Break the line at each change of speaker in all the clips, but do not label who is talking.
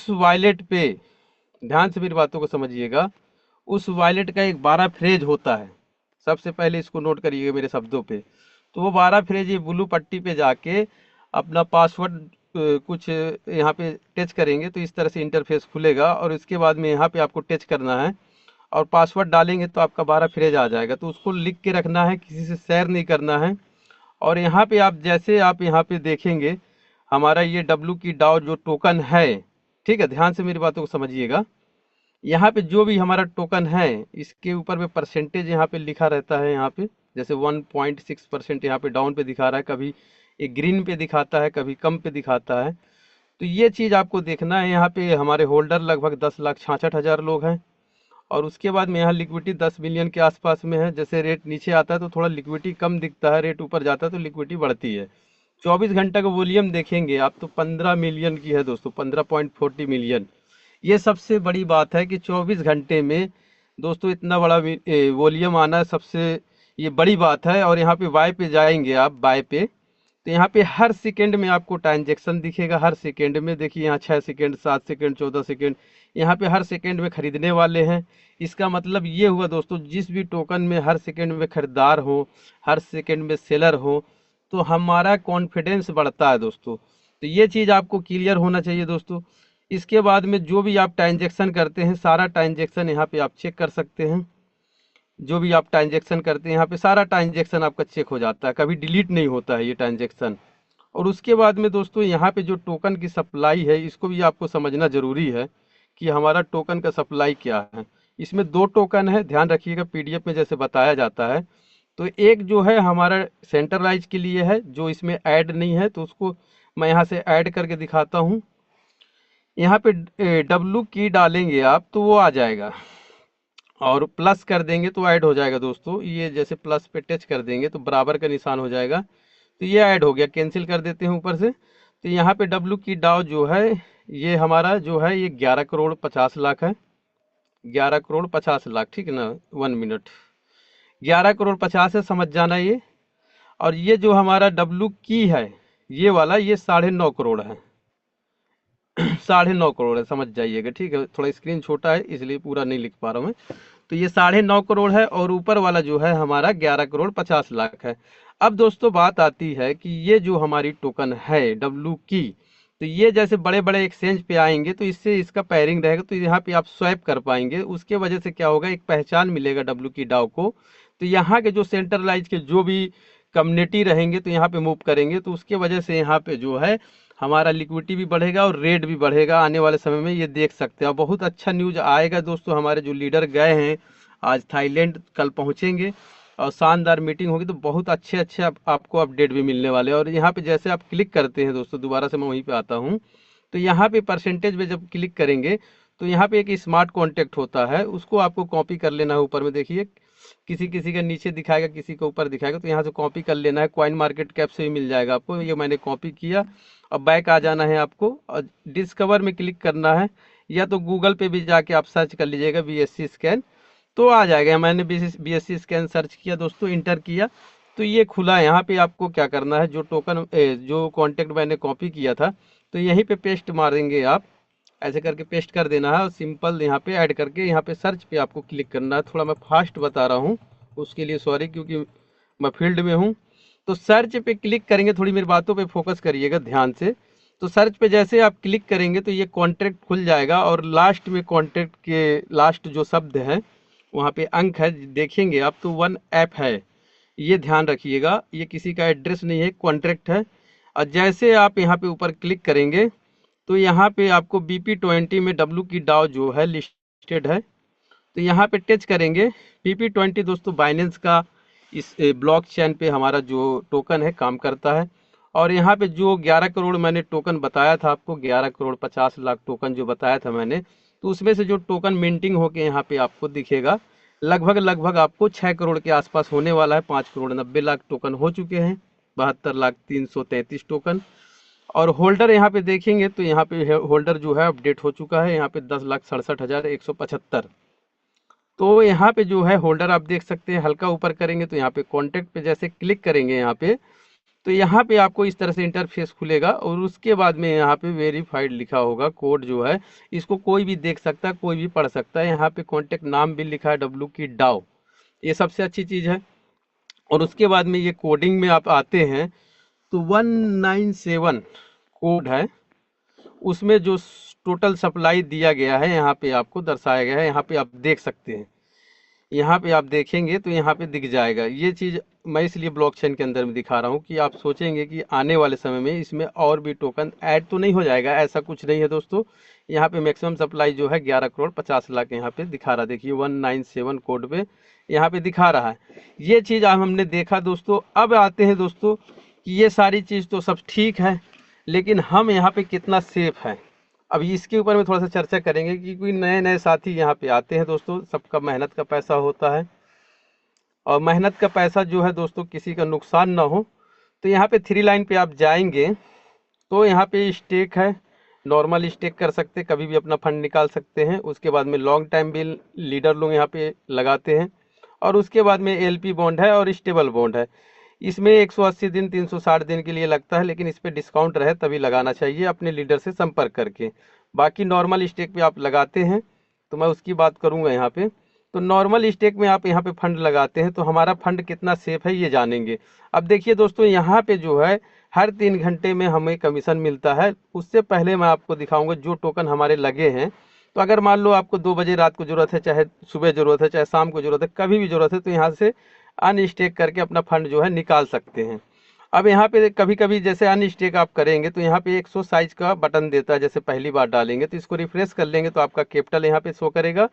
Wallet पे ध्यान से मेरी बातों को समझिएगा, उस वॉलेट का एक 12 फ्रेज होता है। सबसे पहले इसको नोट करिएगा मेरे शब्दों पे। तो वो 12 फ्रेज ये ब्लू पट्टी पे जाके अपना पासवर्ड कुछ यहाँ पे टच करेंगे तो इस तरह से इंटरफेस खुलेगा, और इसके बाद में यहाँ पे आपको टच करना है और पासवर्ड डालेंगे तो आपका 12 फ्रेज आ जाएगा। तो उसको लिख के रखना है, किसी से शेयर नहीं करना है। और यहाँ पे आप जैसे आप यहाँ पे देखेंगे हमारा ये डब्लू की डाउ जो टोकन है, ठीक है, ध्यान से मेरी बातों को समझिएगा। यहाँ पे जो भी हमारा टोकन है इसके ऊपर में परसेंटेज यहाँ पे लिखा रहता है। यहाँ पे जैसे 1.6% यहाँ पे डाउन पे दिखा रहा है, कभी ये ग्रीन पे दिखाता है, कभी कम पे दिखाता है। तो ये चीज़ आपको देखना है। यहाँ पे हमारे होल्डर लगभग 10,66,000 लोग हैं, और उसके बाद में यहाँ लिक्विडिटी 10 मिलियन के आसपास में है। जैसे रेट नीचे आता है तो थोड़ा लिक्विडिटी कम दिखता है, रेट ऊपर जाता है तो लिक्विडिटी बढ़ती है। 24 घंटा का वॉल्यूम देखेंगे आप तो 15 मिलियन की है दोस्तों, 15.40 मिलियन। ये सबसे बड़ी बात है कि 24 घंटे में दोस्तों इतना बड़ा वॉल्यूम आना सबसे ये बड़ी बात है। और यहाँ पे बाय पे जाएंगे आप, बाय पे, तो यहाँ पे हर सेकेंड में आपको ट्रांजेक्शन दिखेगा। हर सेकेंड में देखिए यहाँ 6 सेकेंड, 7 सेकेंड, 14 सेकेंड, यहाँ पे हर सेकेंड में खरीदने वाले हैं। इसका मतलब ये हुआ दोस्तों, जिस भी टोकन में हर सेकेंड में खरीदार हो, हर सेकेंड में सेलर हो, तो हमारा कॉन्फिडेंस बढ़ता है दोस्तों। तो ये चीज़ आपको क्लियर होना चाहिए दोस्तों। इसके बाद में जो भी आप ट्रांजेक्शन करते हैं, सारा ट्रांजेक्शन यहाँ पे आप चेक कर सकते हैं। जो भी आप ट्रांजेक्शन करते हैं यहाँ पे सारा ट्रांजेक्शन आपका चेक हो जाता है, कभी डिलीट नहीं होता है ये ट्रांजेक्शन। और उसके बाद में दोस्तों यहाँ पे जो टोकन की सप्लाई है इसको भी आपको समझना जरूरी है कि हमारा टोकन का सप्लाई क्या है। इसमें दो टोकन है, ध्यान रखिएगा, पीडीएफ में जैसे बताया जाता है। तो एक जो है हमारा सेंट्रलाइज के लिए है, जो इसमें ऐड नहीं है, तो उसको मैं यहाँ से ऐड करके दिखाता हूँ। यहाँ पे डब्लू की डालेंगे आप तो वो आ जाएगा, और प्लस कर देंगे तो ऐड हो जाएगा दोस्तों। ये जैसे प्लस पे टच कर देंगे तो बराबर का निशान हो जाएगा, तो ये ऐड हो गया। कैंसिल कर देते हैं ऊपर से। तो यहाँ पे डब्लू की डाउ जो है ये हमारा जो है ये 11,50,00,000 है। 11,50,00,000, ठीक है ना। 1 मिनट, 11,50,00,000 है, समझ जाना ये। और ये जो हमारा डब्लू की है ये वाला, ये 9.5 करोड़ है। 9.5 करोड़ है, समझ जाइएगा, ठीक है। थोड़ा स्क्रीन छोटा है इसलिए पूरा नहीं लिख पा रहा हूँ मैं। तो ये 9.5 करोड़ है, और ऊपर वाला जो है हमारा 11,50,00,000 है। अब दोस्तों बात आती है कि ये जो हमारी टोकन है डब्लू की, तो ये जैसे बड़े बड़े एक्सचेंज पे आएंगे तो इससे इसका पेयरिंग रहेगा, तो यहाँ पे आप स्वैप कर पाएंगे। उसके वजह से क्या होगा, एक पहचान मिलेगा डब्लू की डाउ को। तो यहाँ के जो सेंट्रलाइज के जो भी कम्युनिटी रहेंगे तो यहाँ पे मूव करेंगे, तो उसके वजह से यहाँ पे जो है हमारा लिक्विडिटी भी बढ़ेगा और रेट भी बढ़ेगा आने वाले समय में, ये देख सकते हैं। और बहुत अच्छा न्यूज आएगा दोस्तों। हमारे जो लीडर गए हैं आज थाईलैंड, कल पहुंचेंगे, और शानदार मीटिंग होगी, तो बहुत अच्छे अच्छे आपको अपडेट भी मिलने वाले हैं। और यहाँ पे जैसे आप क्लिक करते हैं दोस्तों, दोबारा से मैं वहीं पे आता हूँ, तो यहाँ पे परसेंटेज पे जब क्लिक करेंगे तो यहाँ पे एक स्मार्ट कॉन्टैक्ट होता है, उसको आपको कॉपी कर लेना है। ऊपर में देखिए किसी किसी का नीचे दिखाएगा, किसी का ऊपर दिखाएगा, तो यहाँ से कॉपी कर लेना है। कॉइन मार्केट कैप से भी मिल जाएगा आपको, ये मैंने कॉपी किया। अब बैक आ जाना है आपको और डिस्कवर में क्लिक करना है, या तो गूगल पे भी जाके आप सर्च कर लीजिएगा बीएससी स्कैन, तो आ जाएगा। मैंने बीएससी स्कैन सर्च किया दोस्तों, इंटर किया, तो ये खुला है। यहाँ पे आपको क्या करना है, जो टोकन जो कॉन्टेक्ट मैंने कॉपी किया था, तो यहीं पे पेस्ट मारेंगे आप, ऐसे करके पेस्ट कर देना है, और सिंपल यहाँ पे ऐड करके यहाँ पे सर्च पे आपको क्लिक करना है। थोड़ा मैं फास्ट बता रहा हूँ, उसके लिए सॉरी, क्योंकि मैं फील्ड में हूँ। तो सर्च पे क्लिक करेंगे, थोड़ी मेरी बातों पे फोकस करिएगा ध्यान से। तो सर्च पे जैसे आप क्लिक करेंगे तो ये कॉन्ट्रैक्ट खुल जाएगा, और लास्ट में कॉन्ट्रैक्ट के लास्ट जो शब्द है वहाँ पे अंक है, देखेंगे आप तो 1 ऐप है, ये ध्यान रखिएगा। ये किसी का एड्रेस नहीं है, कॉन्ट्रैक्ट है। और जैसे आप यहाँ पे ऊपर क्लिक करेंगे तो यहाँ पे आपको BP20 में डब्लू की डाउ जो है लिस्टेड है, तो यहाँ पे टच करेंगे। BP20 दोस्तों बाइनेंस का इस ब्लॉक चेन पे हमारा जो टोकन है काम करता है। और यहाँ पे जो 11 करोड़ मैंने टोकन बताया था आपको, 11,50,00,000 टोकन जो बताया था मैंने, तो उसमें से जो टोकन मिंटिंग होके यहाँ पे आपको दिखेगा, लगभग लगभग आपको 6 करोड़ के आसपास होने वाला है। 5,90,00,000 टोकन हो चुके हैं, 72,333 टोकन। और होल्डर यहाँ पे देखेंगे तो यहाँ पे होल्डर जो है अपडेट हो चुका है, यहाँ पे 10,67,175। तो यहाँ पे जो है होल्डर आप देख सकते हैं। हल्का ऊपर करेंगे तो यहाँ पे कॉन्टैक्ट पे जैसे क्लिक करेंगे यहाँ पे, तो यहाँ पे आपको इस तरह से इंटरफेस खुलेगा और उसके बाद में यहाँ पे वेरीफाइड लिखा होगा। कोड जो है इसको कोई भी देख सकता है, कोई भी पढ़ सकता है। यहाँ पे कॉन्टेक्ट नाम भी लिखा है डब्लू की डाउ, ये सबसे अच्छी चीज़ है। और उसके बाद में ये कोडिंग में आप आते हैं तो 197 कोड है, उसमें जो टोटल सप्लाई दिया गया है यहाँ पे आपको दर्शाया गया है। यहाँ पे आप देख सकते हैं, यहाँ पे आप देखेंगे तो यहाँ पे दिख जाएगा। ये चीज़ मैं इसलिए ब्लॉकचेन के अंदर में दिखा रहा हूँ कि आप सोचेंगे कि आने वाले समय में इसमें और भी टोकन ऐड तो नहीं हो जाएगा, ऐसा कुछ नहीं है दोस्तों। यहाँ पे मैक्सिमम सप्लाई जो है 11 करोड़ 50 लाख यहाँ पे दिखा रहा है। देखिए 197 कोड पे यहाँ पे दिखा रहा है। ये चीज़ आज हमने देखा दोस्तों। अब आते हैं दोस्तों कि ये सारी चीज़ तो सब ठीक है, लेकिन हम यहाँ पे कितना सेफ है, अब इसके ऊपर में थोड़ा सा चर्चा करेंगे कि कोई नए नए साथी यहाँ पे आते हैं दोस्तों। सबका मेहनत का पैसा होता है और मेहनत का पैसा जो है दोस्तों किसी का नुकसान ना हो। तो यहाँ पे 3 लाइन पे आप जाएंगे तो यहाँ पे स्टेक है, नॉर्मल स्टेक कर सकते हैं, कभी भी अपना फंड निकाल सकते हैं। उसके बाद में लॉन्ग टाइम भी लीडर लोग यहाँ पे लगाते हैं। और उसके बाद में एलपी बॉन्ड है और स्टेबल बॉन्ड है। इसमें 180 दिन 360 दिन के लिए लगता है, लेकिन इस पर डिस्काउंट रहे तभी लगाना चाहिए अपने लीडर से संपर्क करके। बाकी नॉर्मल स्टेक पे आप लगाते हैं तो मैं उसकी बात करूंगा यहाँ पे। तो नॉर्मल स्टेक में आप यहाँ पे फंड लगाते हैं तो हमारा फंड कितना सेफ है ये जानेंगे। अब देखिए दोस्तों, यहाँ पे जो है हर 3 घंटे में हमें कमीशन मिलता है। उससे पहले मैं आपको दिखाऊंगा जो टोकन हमारे लगे हैं। तो अगर मान लो आपको 2 बजे रात को जरूरत है, चाहे सुबह जरूरत है, चाहे शाम को जरूरत है, कभी भी जरूरत है, तो यहाँ से अनस्टेक करके अपना फंड जो है निकाल सकते हैं। अब यहाँ पे कभी कभी जैसे अनस्टेक आप करेंगे तो यहाँ पे 100 साइज का बटन देता है। जैसे पहली बार डालेंगे तो इसको रिफ्रेश कर लेंगे तो आपका कैपिटल यहाँ पे शो करेगा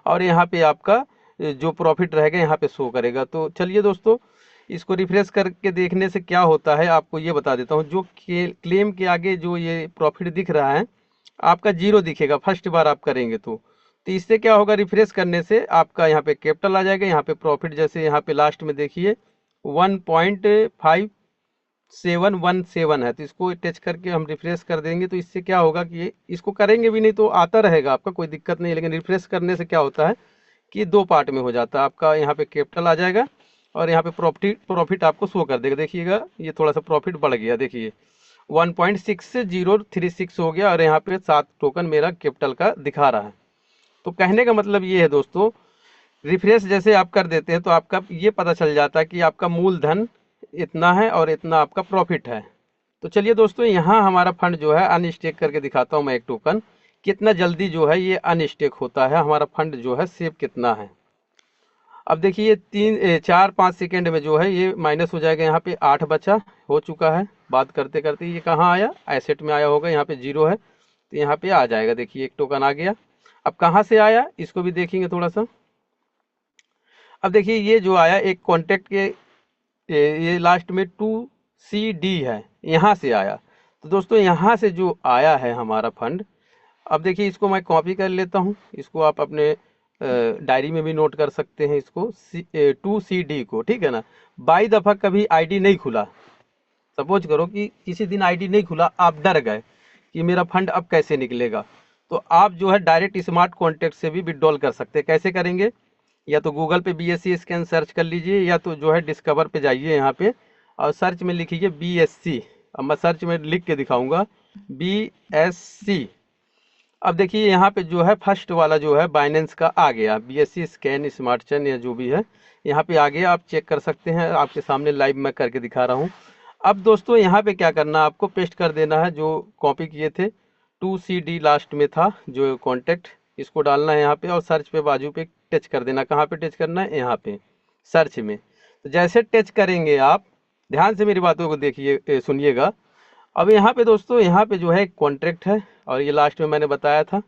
और यहाँ पे आपका जो प्रॉफिट रहेगा यहाँ पे शो करेगा। तो चलिए दोस्तों, इसको रिफ्रेश करके देखने से क्या होता है आपको ये बता देता हूँ। जो क्लेम के आगे जो ये प्रॉफिट दिख रहा है आपका 0 दिखेगा फर्स्ट बार आप करेंगे तो इससे क्या होगा, रिफ्रेश करने से आपका यहाँ पे कैपिटल आ जाएगा। यहाँ पे प्रॉफिट जैसे यहाँ पे लास्ट में देखिए 1.5717 है, तो इसको टच करके हम रिफ्रेश कर देंगे। तो इससे क्या होगा कि इसको करेंगे भी नहीं तो आता रहेगा आपका, कोई दिक्कत नहीं है। लेकिन रिफ्रेश करने से क्या होता है कि 2 पार्ट में हो जाता है। आपका यहाँ पे कैपिटल आ जाएगा और यहाँ पे प्रॉफिट आपको शो कर देगा। देखिएगा ये थोड़ा सा प्रॉफिट बढ़ गया, देखिए 1.6036 हो गया और यहाँ पे 7 टोकन मेरा कैपिटल का दिखा रहा है। तो कहने का मतलब ये है दोस्तों, रिफ्रेश जैसे आप कर देते हैं तो आपका ये पता चल जाता है कि आपका मूलधन इतना है और इतना आपका प्रॉफिट है। तो चलिए दोस्तों, यहाँ हमारा फंड जो है अनस्टेक करके दिखाता हूँ मैं एक टोकन, कितना जल्दी जो है ये अनस्टेक होता है, हमारा फंड जो है सेव कितना है। अब देखिए 4-5 सेकेंड में जो है ये माइनस हो जाएगा। यहाँ पे 8 बचा हो चुका है। बात करते करते ये कहाँ आया, एसेट में आया होगा, यहाँ पे 0 है तो यहाँ पे आ जाएगा। देखिए एक टोकन आ गया। अब कहाँ से आया इसको भी देखेंगे थोड़ा सा। अब देखिए ये जो आया एक कॉन्टेक्ट के ये लास्ट में 2CD है, यहाँ से आया। तो दोस्तों यहाँ से जो आया है हमारा फंड, अब देखिए इसको मैं कॉपी कर लेता हूँ। इसको आप अपने डायरी में भी नोट कर सकते हैं इसको 2CD को, ठीक है ना। बाई दफ़ा कभी आईडी नहीं खुला, सपोज करो कि किसी दिन आईडी नहीं खुला, आप डर गए कि मेरा फंड अब कैसे निकलेगा, तो आप जो है डायरेक्ट स्मार्ट कॉन्टैक्ट से भी विड्रॉल कर सकते हैं। कैसे करेंगे, या तो गूगल पे BSC स्कैन सर्च कर लीजिए, या तो जो है डिस्कवर पे जाइए यहाँ पे और सर्च में लिखिए BSC। अब मैं सर्च में लिख के दिखाऊंगा BSC। अब देखिए यहाँ पे जो है फर्स्ट वाला जो है बाइनेंस का आ गया, BSC स्कैन स्मार्ट चेन या जो भी है यहाँ पे आ गया। आप चेक कर सकते हैं, आपके सामने लाइव मैं करके दिखा रहा हूँ। अब दोस्तों यहाँ पे क्या करना है, आपको पेस्ट कर देना है जो कॉपी किए थे। 2CD लास्ट में था जो कॉन्टैक्ट, इसको डालना है यहाँ पे और सर्च पे बाजू पे टच कर देना। कहाँ पे टच करना है, यहाँ पे सर्च में। तो जैसे टच करेंगे आप, ध्यान से मेरी बातों को देखिए सुनिएगा। अब यहाँ पे दोस्तों, यहाँ पे जो है कॉन्ट्रैक्ट है और ये लास्ट में मैंने बताया था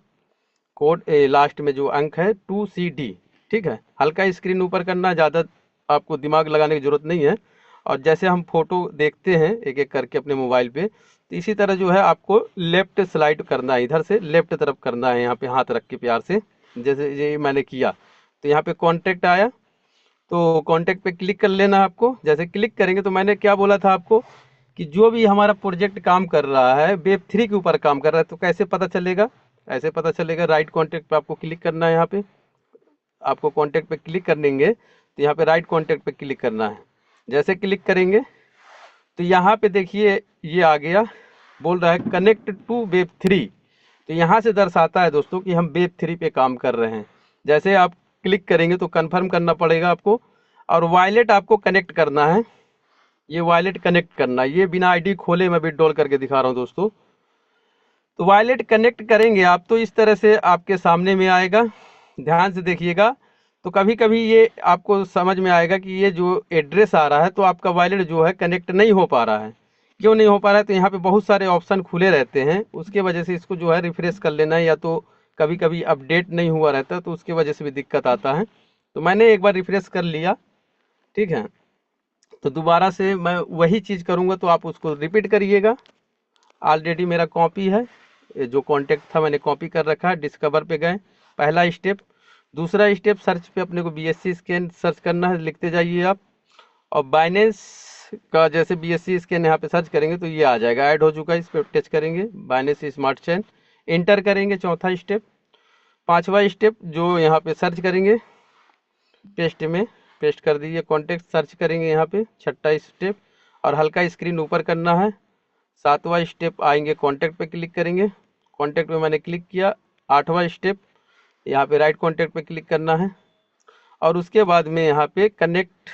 कोड, लास्ट में जो अंक है 2CD, ठीक है। हल्का स्क्रीन ऊपर करना, ज़्यादा आपको दिमाग लगाने की ज़रूरत नहीं है। और जैसे हम फोटो देखते हैं एक एक करके अपने मोबाइल पे, तो इसी तरह जो है आपको लेफ्ट स्लाइड करना है, इधर से लेफ्ट तरफ करना है, यहाँ पे हाथ रख के प्यार से, जैसे ये मैंने किया। तो यहाँ पे कॉन्टैक्ट आया तो कॉन्टैक्ट पे क्लिक कर लेना आपको। जैसे क्लिक करेंगे तो मैंने क्या बोला था आपको कि जो भी हमारा प्रोजेक्ट काम कर रहा है Web3 के ऊपर काम कर रहा है। तो कैसे पता चलेगा, ऐसे पता चलेगा, राइट कॉन्टैक्ट पे आपको क्लिक करना है। यहाँ पे आपको कॉन्टैक्ट पे क्लिक कर देंगे तो यहाँ पे राइट कॉन्टैक्ट पे क्लिक करना है। जैसे क्लिक करेंगे तो यहाँ पे देखिए ये आ गया, बोल रहा है कनेक्ट टू वेब 3। तो यहाँ से दर्शाता है दोस्तों कि हम वेब 3 पे काम कर रहे हैं। जैसे आप क्लिक करेंगे तो कंफर्म करना पड़ेगा आपको, और वॉलेट आपको कनेक्ट करना है। ये वॉलेट कनेक्ट करना है, ये बिना आईडी खोले मैं विड्रॉल करके दिखा रहा हूँ दोस्तों। तो वॉलेट कनेक्ट करेंगे आप तो इस तरह से आपके सामने में आएगा, ध्यान से देखिएगा। तो कभी कभी ये आपको समझ में आएगा कि ये जो एड्रेस आ रहा है तो आपका वॉलेट जो है कनेक्ट नहीं हो पा रहा है। क्यों नहीं हो पा रहा है? तो यहाँ पे बहुत सारे ऑप्शन खुले रहते हैं, उसके वजह से इसको जो है रिफ्रेश कर लेना है, या तो कभी कभी अपडेट नहीं हुआ रहता है तो उसके वजह से भी दिक्कत आता है। तो मैंने एक बार रिफ्रेश कर लिया, ठीक है। तो दोबारा से मैं वही चीज़ करूँगा, तो आप उसको रिपीट करिएगा। ऑलरेडी मेरा कॉपी है, ये जो कॉन्टेक्ट था मैंने कॉपी कर रखा है। डिस्कवर पे गए, पहला स्टेप। दूसरा स्टेप, सर्च पे अपने को BSC स्कैन सर्च करना है, लिखते जाइए आप। और बाइनेंस का जैसे BSC स्कैन यहाँ पे सर्च करेंगे तो ये आ जाएगा, ऐड हो चुका है, इस पर टच करेंगे। बाइनेंस स्मार्ट चेन इंटर करेंगे, चौथा स्टेप। पांचवा स्टेप जो यहाँ पे सर्च करेंगे, पेस्ट में पेस्ट कर दीजिए, कॉन्टेक्ट सर्च करेंगे यहाँ पे, छठा स्टेप। और हल्का स्क्रीन ऊपर करना है। सातवां स्टेप आएंगे, कॉन्टैक्ट पे क्लिक करेंगे, कॉन्टैक्ट पे मैंने क्लिक किया। आठवां स्टेप यहाँ पे राइट कॉन्टैक्ट पे क्लिक करना है, और उसके बाद में यहाँ पे कनेक्ट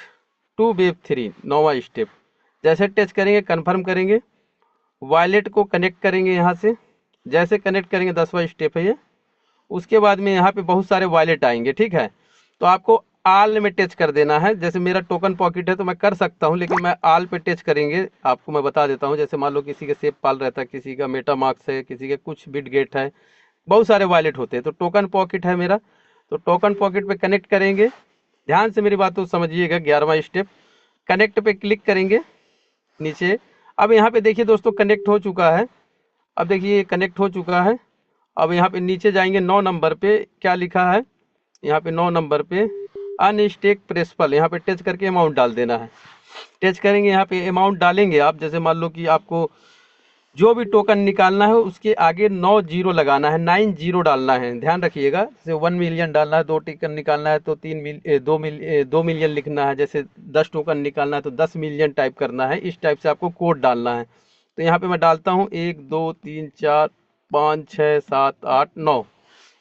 टू वेब 3, नौवां स्टेप। जैसे टच करेंगे कंफर्म करेंगे, वॉलेट को कनेक्ट करेंगे यहाँ से। जैसे कनेक्ट करेंगे, 10वां स्टेप है ये। उसके बाद में यहाँ पे बहुत सारे वॉलेट आएंगे, ठीक है। तो आपको आल में टच कर देना है। जैसे मेरा टोकन पॉकेट है तो मैं कर सकता हूँ, लेकिन मैं आल पे टच करेंगे, आपको मैं बता देता हूँ। जैसे मान लो किसी के सेफ पाल रहता है, किसी का मेटामार्क्स है, किसी के कुछ बिटगेट है, बहुत सारे वॉलेट होते हैं। तो टोकन पॉकेट है मेरा, तो टोकन पॉकेट पे कनेक्ट करेंगे। ध्यान से मेरी बात को समझिएगा। 11वां स्टेप, कनेक्ट पे क्लिक करेंगे नीचे। अब यहाँ पे देखिए दोस्तों, कनेक्ट हो चुका है। अब देखिए कनेक्ट हो चुका है। अब यहाँ पे नीचे जाएंगे, 9 नंबर पे क्या लिखा है, यहाँ पे 9 नंबर पे अनस्टेक प्रिंसिपल, यहाँ पे टच करके अमाउंट डाल देना है। टच करेंगे, यहाँ पे अमाउंट डालेंगे आप। जैसे मान लो कि आपको जो भी टोकन निकालना है उसके आगे 9 जीरो लगाना है, 9 जीरो डालना है, ध्यान रखिएगा। जैसे 1 मिलियन डालना है, 2 टोकन निकालना है तो 2 मिलियन लिखना है। जैसे 10 टोकन निकालना है तो 10 मिलियन टाइप करना है। इस टाइप से आपको कोड डालना है। तो यहाँ पे मैं डालता हूँ 1 2 3 4 5 6 7 8 9,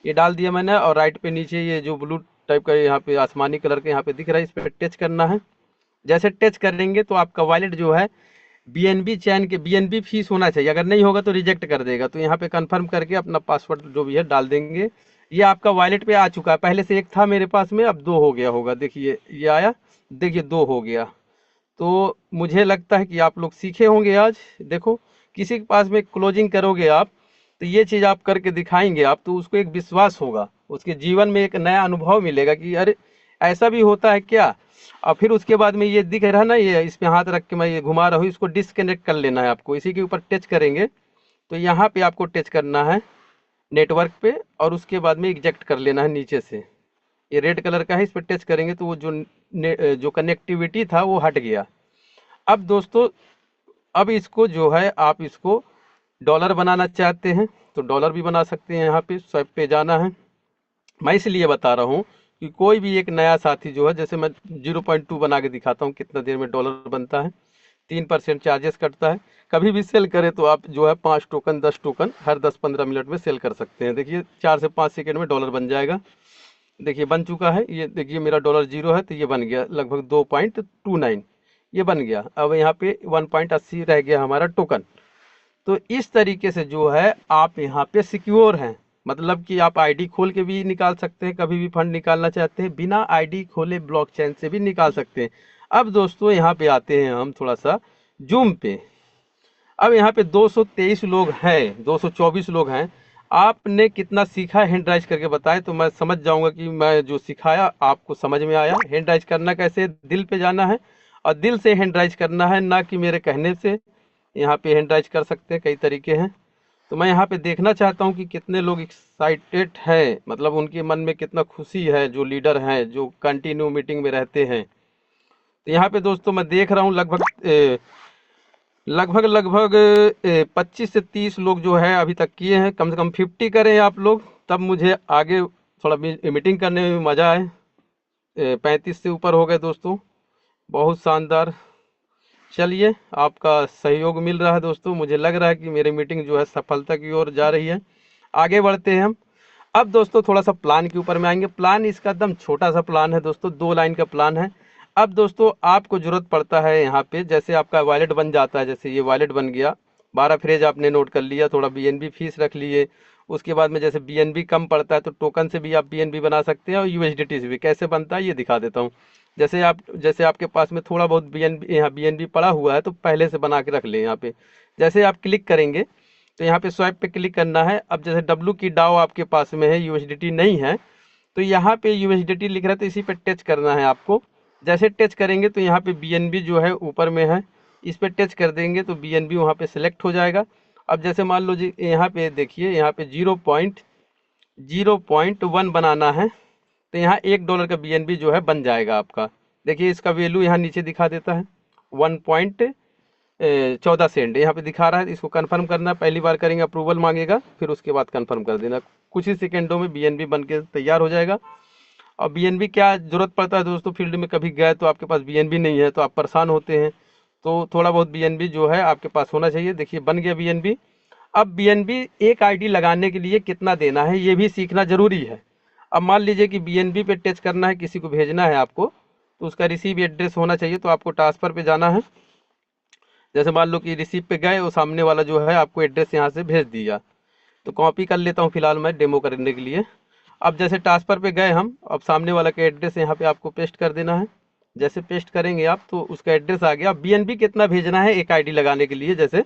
ये डाल दिया मैंने। और राइट पे नीचे ये जो ब्लू टाइप का यहाँ पे आसमानी कलर का यहाँ पे दिख रहा है, इस पर टच करना है। जैसे टच करेंगे तो आपका वॉलेट जो है BNB चैन के BNB फीस होना चाहिए, अगर नहीं होगा तो रिजेक्ट कर देगा। तो यहाँ पे कंफर्म करके अपना पासवर्ड जो भी है डाल देंगे। ये आपका वॉलेट पे आ चुका है। पहले से एक था मेरे पास में, अब 2 हो गया होगा। देखिए ये आया, देखिए 2 हो गया। तो मुझे लगता है कि आप लोग सीखे होंगे आज। देखो, किसी के पास में क्लोजिंग करोगे आप, तो ये चीज़ आप करके दिखाएंगे आप, तो उसको एक विश्वास होगा, उसके जीवन में एक नया अनुभव मिलेगा कि अरे ऐसा भी होता है क्या। और फिर उसके बाद में ये दिख रहा है ना, ये इस पे हाथ रख के मैं ये घुमा रहा हूँ, इसको डिसकनेक्ट कर लेना है आपको। इसी के ऊपर टच करेंगे तो यहाँ पे आपको टच करना है नेटवर्क पे, और उसके बाद में इजेक्ट कर लेना है नीचे से। ये रेड कलर का है, इस पर टच करेंगे तो वो जो कनेक्टिविटी था वो हट गया। अब दोस्तों, अब इसको जो है आप इसको डॉलर बनाना चाहते हैं तो डॉलर भी बना सकते हैं। यहाँ पे स्वाइप पे जाना है। मैं इसलिए बता रहा हूँ कि कोई भी एक नया साथी जो है, जैसे मैं 0.2 बना के दिखाता हूँ कितना देर में डॉलर बनता है। 3% चार्जेस कटता है। कभी भी सेल करें तो आप जो है 5 टोकन 10 टोकन हर 10-15 मिनट में सेल कर सकते हैं। देखिए 4 से 5 सेकंड में डॉलर बन जाएगा। देखिए बन चुका है। ये देखिए मेरा डॉलर 0 है तो ये बन गया लगभग 2.29, ये बन गया। अब यहाँ पे 1.80 रह गया हमारा टोकन। तो इस तरीके से जो है आप यहाँ पे सिक्योर हैं, मतलब कि आप आईडी खोल के भी निकाल सकते हैं। कभी भी फंड निकालना चाहते हैं बिना आईडी खोले ब्लॉकचेन से भी निकाल सकते हैं। अब दोस्तों यहाँ पे आते हैं हम थोड़ा सा जूम पे। अब यहाँ पे 223 लोग हैं, 224 लोग हैं। आपने कितना सीखा हैंड राइज करके बताएं तो मैं समझ जाऊंगा कि मैं जो सिखाया आपको समझ में आया। हैंड राइज करना कैसे, दिल पे जाना है और दिल से हैंड राइज करना है, ना कि मेरे कहने से। यहाँ पे हैंड राइज कर सकते हैं, कई तरीके हैं। तो मैं यहाँ पे देखना चाहता हूँ कि कितने लोग एक्साइटेड हैं, मतलब उनके मन में कितना खुशी है, जो लीडर हैं, जो कंटिन्यू मीटिंग में रहते हैं। तो यहाँ पे दोस्तों मैं देख रहा हूँ लगभग 25 से 30 लोग जो है अभी तक किए हैं। कम से कम 50 करें आप लोग, तब मुझे आगे थोड़ा मीटिंग करने में मज़ा आए। 35 से ऊपर हो गए दोस्तों, बहुत शानदार। चलिए, आपका सहयोग मिल रहा है दोस्तों, मुझे लग रहा है कि मेरी मीटिंग जो है सफलता की ओर जा रही है। आगे बढ़ते हैं हम। अब दोस्तों थोड़ा सा प्लान के ऊपर में आएंगे। प्लान इसका एकदम छोटा सा प्लान है दोस्तों, 2 लाइन का प्लान है। अब दोस्तों आपको जरूरत पड़ता है यहाँ पे, जैसे आपका वॉलेट बन जाता है, जैसे ये वॉलेट बन गया, 12 फ्रेज आपने नोट कर लिया, थोड़ा बीएनबी फीस रख लिए। उसके बाद में जैसे बीएनबी कम पड़ता है तो टोकन से भी आप बीएनबी बना सकते हैं, और यूएसडीटी से भी। कैसे बनता है ये दिखा देता हूँ। जैसे आपके पास में थोड़ा बहुत बीएनबी, यहाँ बीएनबी पड़ा हुआ है, तो पहले से बना के रख ले यहाँ पे। जैसे आप क्लिक करेंगे तो यहाँ पे स्वाइप पे क्लिक करना है। अब जैसे डब्लू की डाओ आपके पास में है, यूएसडीटी नहीं है, तो यहाँ पे यूएसडीटी लिख रहा है, तो इसी पे टच करना है आपको। जैसे टच करेंगे तो यहाँ पे बीएनबी जो है ऊपर में है, इस पे टच कर देंगे तो बीएनबी वहाँ पे सिलेक्ट हो जाएगा। अब जैसे मान लो जी, यहाँ पे देखिए, यहाँ पे 0.1 बनाना है, तो यहाँ $1 का बीएनबी जो है बन जाएगा आपका। देखिए इसका वैल्यू यहाँ नीचे दिखा देता है, 1.14 सेंट यहाँ पे दिखा रहा है। इसको कंफर्म करना, पहली बार करेंगे अप्रूवल मांगेगा, फिर उसके बाद कंफर्म कर देना। कुछ ही सेकेंडों में बीएनबी बन के तैयार हो जाएगा। और बीएनबी क्या जरूरत पड़ता है दोस्तों, फील्ड में कभी गए तो आपके पास बीएनबी नहीं है तो आप परेशान होते हैं, तो थोड़ा बहुत बीएनबी जो है आपके पास होना चाहिए। देखिए बन गया बीएनबी। अब बीएनबी एक आईडी लगाने के लिए कितना देना है ये भी सीखना जरूरी है। अब मान लीजिए कि बीएनबी पे टच करना है, किसी को भेजना है आपको, तो उसका रिसीव एड्रेस होना चाहिए, तो आपको ट्रांसफर पे जाना है। जैसे मान लो कि रिसीव पे गए, वो सामने वाला जो है आपको एड्रेस यहाँ से भेज दिया, तो कॉपी कर लेता हूँ फिलहाल मैं डेमो करने के लिए। अब जैसे ट्रांसफर पे गए हम, अब सामने वाला का एड्रेस यहाँ पे आपको पेस्ट कर देना है। जैसे पेस्ट करेंगे आप तो उसका एड्रेस आ गया। अब बीएनबी कितना भेजना है एक आईडी लगाने के लिए, जैसे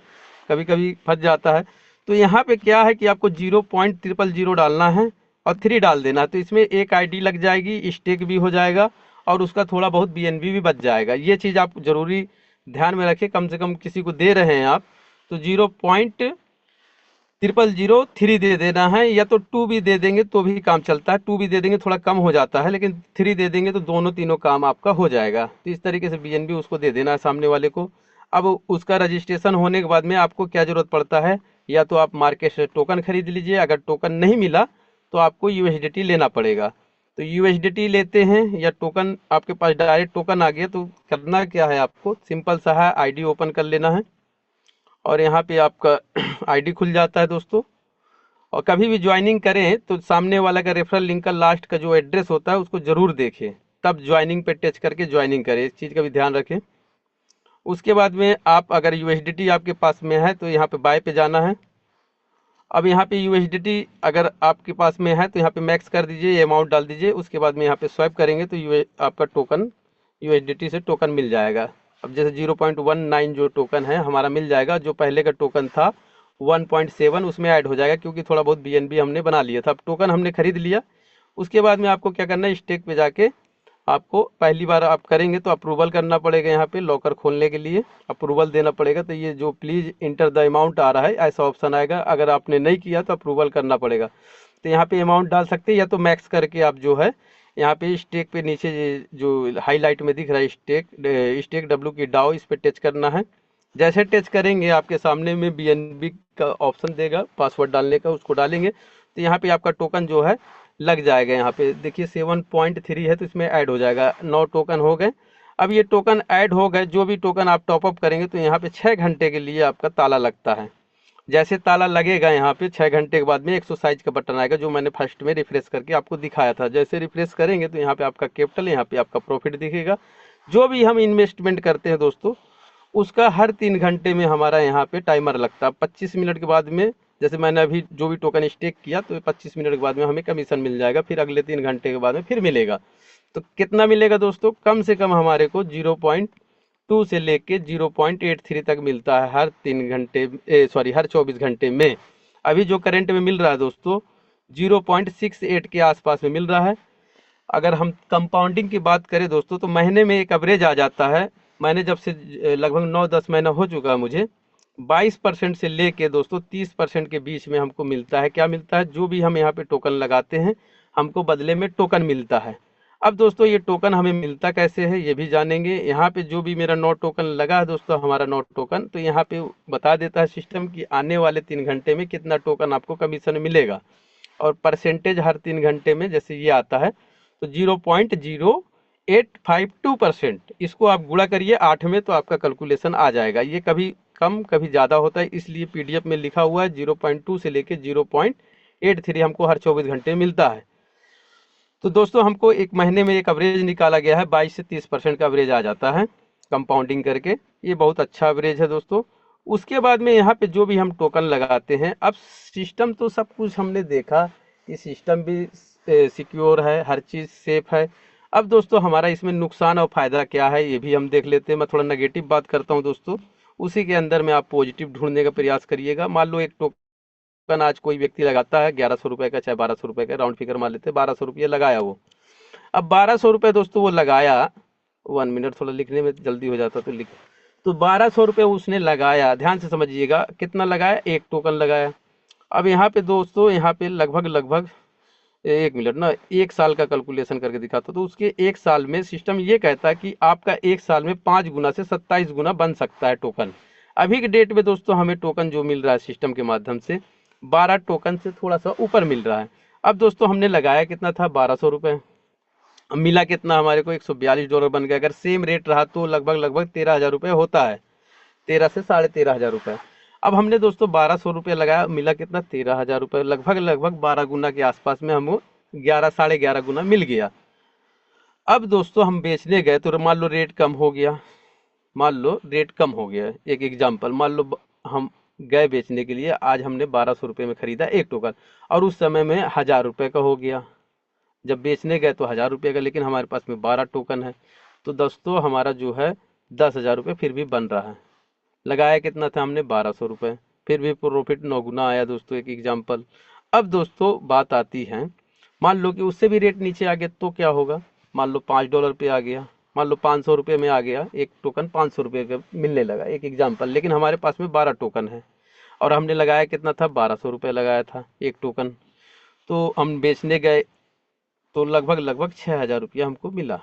कभी कभी फंस जाता है, तो यहाँ पे क्या है कि आपको 0.000 डालना है और 3 डाल देना है, तो इसमें एक आईडी लग जाएगी, स्टेक भी हो जाएगा और उसका थोड़ा बहुत बीएनबी भी बच जाएगा। ये चीज़ आप जरूरी ध्यान में रखें। कम से कम किसी को दे रहे हैं आप तो 0.0003 दे देना है, या तो 2 भी दे देंगे तो भी काम चलता है। 2 भी दे देंगे थोड़ा कम हो जाता है, लेकिन 3 दे देंगे तो दोनों तीनों काम आपका हो जाएगा। तो इस तरीके से बीएनबी उसको दे देना है सामने वाले को। अब उसका रजिस्ट्रेशन होने के बाद में आपको क्या जरूरत पड़ता है, या तो आप मार्केट से टोकन खरीद लीजिए, अगर टोकन नहीं मिला तो आपको यूएसडीटी लेना पड़ेगा। तो यूएसडीटी लेते हैं या टोकन, आपके पास डायरेक्ट टोकन आ गया तो करना क्या है, आपको सिंपल सा है, आईडी ओपन कर लेना है और यहाँ पे आपका आईडी खुल जाता है दोस्तों। और कभी भी ज्वाइनिंग करें तो सामने वाला का रेफरल लिंक का लास्ट का जो एड्रेस होता है उसको जरूर देखें, तब ज्वाइनिंग पे टच करके ज्वाइनिंग करें, इस चीज़ का भी ध्यान रखें। उसके बाद में आप अगर यूएसडीटी आपके पास में है तो यहाँ पे बाय पे जाना है। अब यहाँ पे यूएसडीटी अगर आपके पास में है तो यहाँ पे मैक्स कर दीजिए, ये अमाउंट डाल दीजिए। उसके बाद में यहाँ पे स्वाइप करेंगे तो आपका टोकन यूएसडीटी से टोकन मिल जाएगा। अब जैसे 0.19 जो टोकन है हमारा मिल जाएगा, जो पहले का टोकन था 1.7 उसमें ऐड हो जाएगा, क्योंकि थोड़ा बहुत बीएनबी हमने बना लिया था। अब टोकन हमने खरीद लिया। उसके बाद में आपको क्या करना है, स्टेक पे जाके आपको पहली बार आप करेंगे तो अप्रूवल करना पड़ेगा। यहाँ पे लॉकर खोलने के लिए अप्रूवल देना पड़ेगा, तो ये जो प्लीज़ इंटर द अमाउंट आ रहा है ऐसा ऑप्शन आएगा। अगर आपने नहीं किया तो अप्रूवल करना पड़ेगा। तो यहाँ पे अमाउंट डाल सकते हैं, या तो मैक्स करके आप जो है यहाँ पे स्टेक पे नीचे जो हाईलाइट में दिख रहा है स्टेक डब्ल्यू की डाओ, इस पे टच करना है। जैसे टच करेंगे आपके सामने में बीएनबी का ऑप्शन देगा पासवर्ड डालने का, उसको डालेंगे तो यहाँ पे आपका टोकन जो है लग जाएगा। यहाँ पे देखिए 7.3 है तो इसमें ऐड हो जाएगा, 9 टोकन हो गए। अब ये टोकन ऐड हो गए, जो भी टोकन आप टॉपअप करेंगे तो यहाँ पे 6 घंटे के लिए आपका ताला लगता है। जैसे ताला लगेगा यहाँ पे 6 घंटे के बाद में एक्सरसाइज का बटन आएगा, जो मैंने फर्स्ट में रिफ्रेश करके आपको दिखाया था। जैसे रिफ्रेश करेंगे तो यहाँ पे आपका कैपिटल, यहाँ पे आपका प्रॉफिट दिखेगा। जो भी हम इन्वेस्टमेंट करते हैं दोस्तों उसका हर 3 घंटे में हमारा यहाँ पे टाइमर लगता है। 25 मिनट के बाद में, जैसे मैंने अभी जो भी टोकन स्टेक किया तो 25 मिनट के बाद में हमें कमीशन मिल जाएगा, फिर अगले 3 घंटे के बाद में फिर मिलेगा। तो कितना मिलेगा दोस्तों, कम से कम हमारे को 0.2 से लेके 0.83 तक मिलता है हर 3 घंटे, हर 24 घंटे में। अभी जो करंट में मिल रहा है दोस्तों 0.68 के आसपास में मिल रहा है। अगर हम कंपाउंडिंग की बात करें दोस्तों तो महीने में एक एवरेज आ जाता है। मैंने जब से लगभग 9-10 महीना हो चुका है मुझे, 22% से लेके दोस्तों 30% के बीच में हमको मिलता है। क्या मिलता है, जो भी हम यहाँ पे टोकन लगाते हैं हमको बदले में टोकन मिलता है। अब दोस्तों ये टोकन हमें मिलता कैसे है ये भी जानेंगे। यहाँ पे जो भी मेरा 9 टोकन लगा है दोस्तों, हमारा 9 टोकन, तो यहाँ पे बता देता है सिस्टम कि आने वाले 3 घंटे में कितना टोकन आपको कमीशन मिलेगा, और परसेंटेज हर 3 घंटे में जैसे ये आता है तो 0.852%। इसको आप गुणा करिए 8 में तो आपका कैलकुलेशन आ जाएगा। ये कभी कम कभी ज़्यादा होता है, इसलिए पीडीएफ में लिखा हुआ है 0.2 से लेके 0.83 हमको हर 24 घंटे मिलता है। तो दोस्तों हमको एक महीने में एक एवरेज निकाला गया है, 22 से 30% का एवरेज आ जाता है कंपाउंडिंग करके। ये बहुत अच्छा एवरेज है दोस्तों। उसके बाद में यहाँ पे जो भी हम टोकन लगाते हैं, अब सिस्टम तो सब कुछ हमने देखा कि सिस्टम भी सिक्योर है, हर चीज़ सेफ है। अब दोस्तों हमारा इसमें नुकसान और फायदा क्या है ये भी हम देख लेते हैं। मैं थोड़ा नेगेटिव बात करता हूँ दोस्तों, उसी के अंदर में आप पॉजिटिव ढूंढने का प्रयास करिएगा। मान लो एक टोकन आज कोई व्यक्ति लगाता है 1100 रुपये का, चाहे 1200 रुपये का, राउंड फिगर मान लेते हैं 1200 रुपये लगाया वो। अब 1200 रुपये दोस्तों वो लगाया, 1 मिनट थोड़ा लिखने में जल्दी हो जाता तो लिख। तो 1200 रुपये उसने लगाया, ध्यान से समझिएगा कितना लगाया, एक टोकन लगाया। अब यहाँ पे दोस्तों, यहाँ पे लगभग 1 मिनट ना, 1 साल का कैलकुलेशन करके दिखाता, तो उसके 1 साल में सिस्टम ये कहता है कि आपका 1 साल में 5 गुना से 27 गुना बन सकता है टोकन। अभी के डेट में दोस्तों हमें टोकन जो मिल रहा है सिस्टम के माध्यम से 12 टोकन से थोड़ा सा ऊपर मिल रहा है। अब दोस्तों हमने लगाया कितना था, 1200 रुपये। अब मिला कितना हमारे को, $142 बन गया। अगर सेम रेट रहा तो लगभग 13,000 रुपये होता है, 13 से 13,500 रुपये। अब हमने दोस्तों 1200 रुपये लगाया, मिला कितना, 13,000 रुपये। लगभग 12 गुना के आसपास में हमको 11 साढ़े 11 गुना मिल गया। अब दोस्तों हम बेचने गए तो मान लो रेट कम हो गया, मान लो रेट कम हो गया। एक एग्जाम्पल मान लो, हम गए बेचने के लिए, आज हमने 1200 रुपये में खरीदा एक टोकन, और उस समय में 1000 रुपये का हो गया। जब बेचने गए तो 1000 रुपये का, लेकिन हमारे पास में 12 टोकन है, तो दोस्तों हमारा जो है 10,000 रुपये फिर भी बन रहा है। लगाया कितना था हमने, 1200 रुपये, फिर भी प्रॉफिट 9 गुना आया दोस्तों, एक एग्जाम्पल। अब दोस्तों बात आती है, मान लो कि उससे भी रेट नीचे आ गया तो क्या होगा, मान लो $5 पे आ गया, मान लो 500 रुपये में आ गया, एक टोकन 500 रुपये का मिलने लगा, एक एग्जाम्पल। लेकिन हमारे पास में 12 टोकन है और हमने लगाया कितना था, 1200 रुपये लगाया था एक टोकन। तो हम बेचने गए तो लगभग 6,000 रुपया हमको मिला,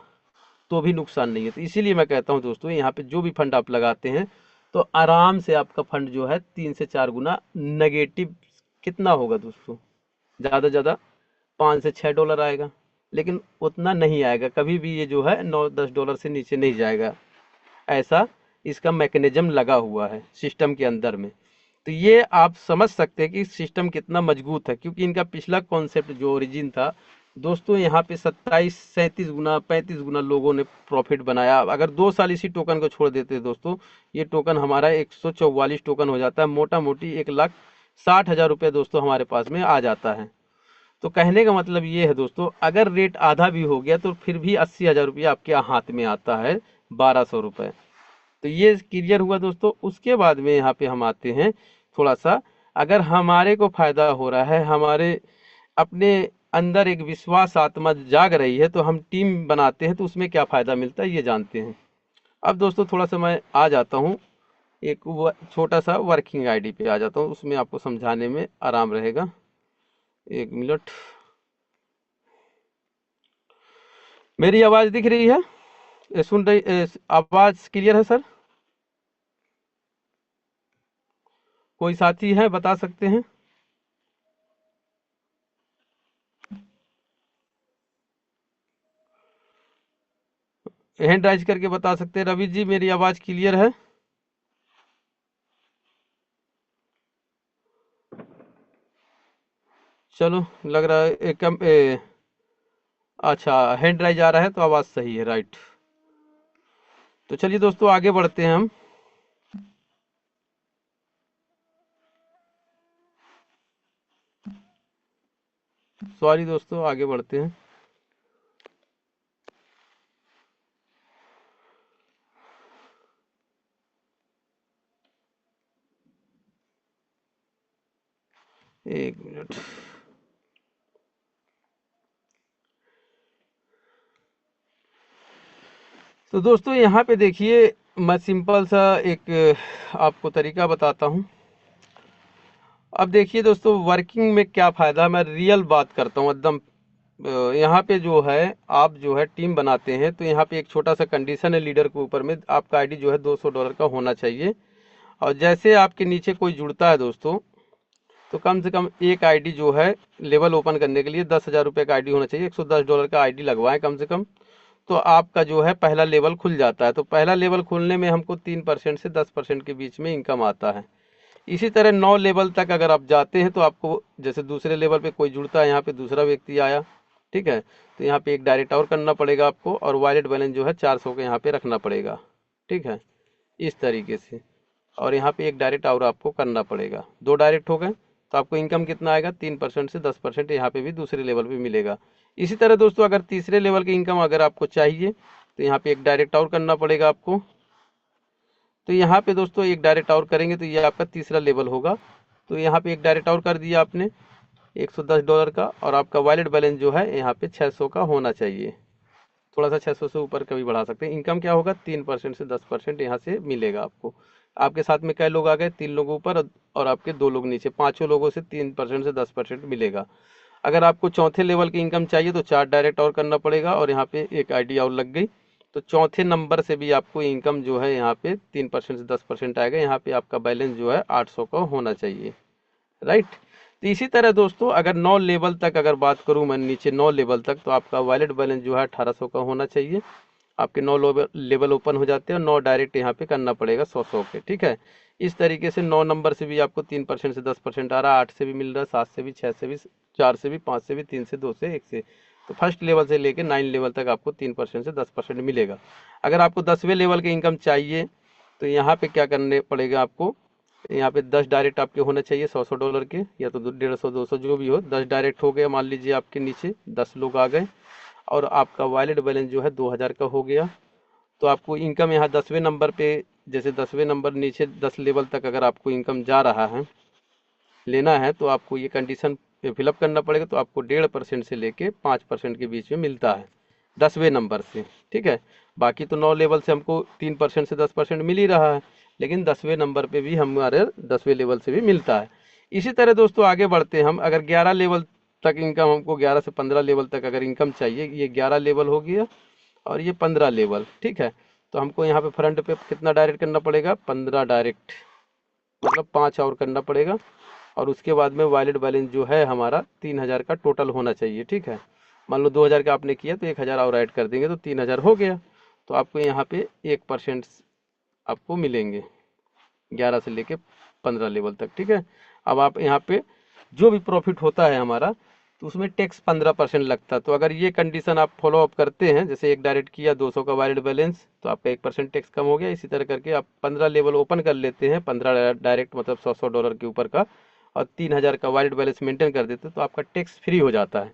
तो भी नुकसान नहीं है। तो इसीलिए मैं कहता हूँ दोस्तों, यहाँ पे जो भी फंड आप लगाते हैं तो आराम से आपका फंड जो है 3 से 4 गुना नेगेटिव कितना होगा दोस्तों, ज़्यादा ज़्यादा $5 से $6 आएगा, लेकिन उतना नहीं आएगा कभी भी। ये जो है $9-10 से नीचे नहीं जाएगा, ऐसा इसका मैकेनिज्म लगा हुआ है सिस्टम के अंदर में। तो ये आप समझ सकते हैं कि सिस्टम कितना मजबूत है, क्योंकि इनका पिछला कॉन्सेप्ट जो ओरिजिन था दोस्तों, यहाँ पे 27-37 गुना 35 गुना लोगों ने प्रॉफिट बनाया। अगर 2 साल इसी टोकन को छोड़ देते दोस्तों, ये टोकन हमारा 144 टोकन हो जाता है, मोटा मोटी 1,60,000 रुपये दोस्तों हमारे पास में आ जाता है। तो कहने का मतलब ये है दोस्तों, अगर रेट आधा भी हो गया तो फिर भी 80,000 रुपया आपके हाथ में आता है, 1200 रुपये। तो ये क्लियर हुआ दोस्तों। उसके बाद में यहाँ पे हम आते हैं थोड़ा सा, अगर हमारे को फायदा हो रहा है, हमारे अपने अंदर एक विश्वास आत्मा जाग रही है, तो हम टीम बनाते हैं तो उसमें क्या फ़ायदा मिलता है ये जानते हैं। अब दोस्तों थोड़ा सा मैं आ जाता हूँ, एक छोटा सा वर्किंग आईडी पे आ जाता हूँ, उसमें आपको समझाने में आराम रहेगा। 1 मिनट, मेरी आवाज़ दिख रही है, सुन रही, आवाज़ क्लियर है सर? कोई साथी है बता सकते हैं? हैंड राइज करके बता सकते हैं। रवि जी मेरी आवाज़ क्लियर है? चलो लग रहा है अच्छा हैंड राइज आ रहा है तो आवाज़ सही है, राइट। तो चलिए दोस्तों आगे बढ़ते हैं हम। सॉरी दोस्तों, आगे बढ़ते हैं। एक मिनट, तो दोस्तों यहाँ पे देखिए, मैं सिंपल सा एक आपको तरीका बताता हूँ। अब देखिए दोस्तों, वर्किंग में क्या फ़ायदा, मैं रियल बात करता हूँ एकदम। यहाँ पे जो है, आप जो है टीम बनाते हैं तो यहाँ पे एक छोटा सा कंडीशन है लीडर के ऊपर में, आपका आईडी जो है $200 का होना चाहिए। और जैसे आपके नीचे कोई जुड़ता है दोस्तों, तो कम से कम एक आईडी जो है लेवल ओपन करने के लिए $10,000 का आईडी होना चाहिए। $110 का आईडी लगवाएं कम से कम। तो आपका जो है पहला लेवल खुल जाता है। तो पहला लेवल खुलने में हमको 3% से 10% के बीच में इनकम आता है। इसी तरह 9 लेवल तक अगर आप जाते हैं तो आपको जैसे दूसरे लेवल पे कोई जुड़ता है, यहाँ पे दूसरा व्यक्ति आया, ठीक है, तो यहाँ पे एक डायरेक्ट और करना पड़ेगा आपको, और वॉलेट बैलेंस जो है 400 का यहाँ पे रखना पड़ेगा, ठीक है, इस तरीके से। और यहाँ पे एक डायरेक्ट और आपको करना पड़ेगा, 2 डायरेक्ट हो गए, तो आपको इनकम कितना आएगा, 3% से 10% यहाँ पे भी दूसरे लेवल पे मिलेगा। इसी तरह दोस्तों अगर तीसरे लेवल की इनकम अगर आपको चाहिए तो यहाँ पे एक डायरेक्ट और करना पड़ेगा आपको। तो यहाँ पे दोस्तों एक डायरेक्ट और करेंगे तो ये आपका तीसरा लेवल होगा। तो यहाँ पे एक डायरेक्ट और कर दिया आपने $110 का, और आपका वॉलेट बैलेंस जो है यहाँ पे 600 का होना चाहिए। थोड़ा सा 600 से ऊपर कभी बढ़ा सकते हैं। इनकम क्या होगा, 3% से 10% यहाँ से मिलेगा आपको। आपके साथ में कई लोग आ गए, 3 लोग ऊपर और आपके 2 लोग नीचे, 5 लोगों से 3% से 10% मिलेगा। अगर आपको चौथे लेवल की इनकम चाहिए तो 4 डायरेक्ट और करना पड़ेगा, और यहाँ पे एक आईडी और लग गई, तो चौथे नंबर से भी आपको इनकम जो है यहाँ पे 3% से 10% आएगा। यहाँ पे आपका बैलेंस जो है 800 का होना चाहिए, राइट। तो इसी तरह दोस्तों अगर 9 लेवल तक अगर बात करूँ मैं, नीचे 9 लेवल तक, तो आपका वॉलेट बैलेंस जो है 1800 का होना चाहिए। आपके 9 लेवल ओपन हो जाते हैं, और 9 डायरेक्ट यहाँ पे करना पड़ेगा 100 के, ठीक है। इस तरीके से 9 नंबर से भी आपको 3% से 10% आ रहा है, 8 से भी मिल रहा है, 7 से भी, 6 से भी, 4 से भी, 5 से भी, 3 से, 2 से, 1 से। तो फर्स्ट लेवल से लेके 9 लेवल तक आपको 3% से 10% मिलेगा। अगर आपको 10वें लेवल की इनकम चाहिए तो यहाँ पे क्या करने पड़ेगा आपको, यहाँ पे 10 डायरेक्ट आपके होने चाहिए $100 के, या तो 150 200 जो भी हो, 10 डायरेक्ट हो गया। मान लीजिए आपके नीचे 10 लोग आ गए और आपका वॉलेट बैलेंस जो है 2000 का हो गया, तो आपको इनकम यहाँ 10वें नंबर पे, जैसे 10वें नंबर नीचे 10 लेवल तक अगर आपको इनकम जा रहा है, लेना है, तो आपको ये कंडीशन फिलअप करना पड़ेगा। तो आपको 1.5% से लेके 5% के बीच में मिलता है 10वें नंबर से, ठीक है। बाकी तो 9 लेवल से हमको 3% से 10% मिल ही रहा है, लेकिन 10वें नंबर पे भी हमारे 10वें लेवल से भी मिलता है। इसी तरह दोस्तों आगे बढ़ते हैं हम। अगर 11 लेवल तक इनकम, हमको 11 से 15 लेवल तक अगर इनकम चाहिए, ये 11 लेवल हो गया और ये 15 लेवल, ठीक है। तो हमको यहाँ पे फ्रंट पे कितना डायरेक्ट करना पड़ेगा, 15 डायरेक्ट, मतलब 5 और करना पड़ेगा। और उसके बाद में वॉलेट बैलेंस जो है हमारा 3000 का टोटल होना चाहिए, ठीक है। मान लो 2000 का आपने किया तो 1000 और ऐड कर देंगे तो 3000 हो गया। तो आपको यहाँ पे 1% आपको मिलेंगे 11 से लेके 15 लेवल तक, ठीक है। अब आप यहाँ पे जो भी प्रॉफिट होता है हमारा, तो उसमें टैक्स 15% लगता है। तो अगर ये कंडीशन आप फॉलो अप करते हैं, जैसे एक डायरेक्ट किया 200 का वॉलेट बैलेंस, तो आपका 1% टैक्स कम हो गया। इसी तरह करके आप 15 लेवल ओपन कर लेते हैं, 15 डायरेक्ट मतलब $100 के ऊपर का, और 3000 का वॉलेट बैलेंस मेंटेन कर देते हैं, तो आपका टैक्स फ्री हो जाता है।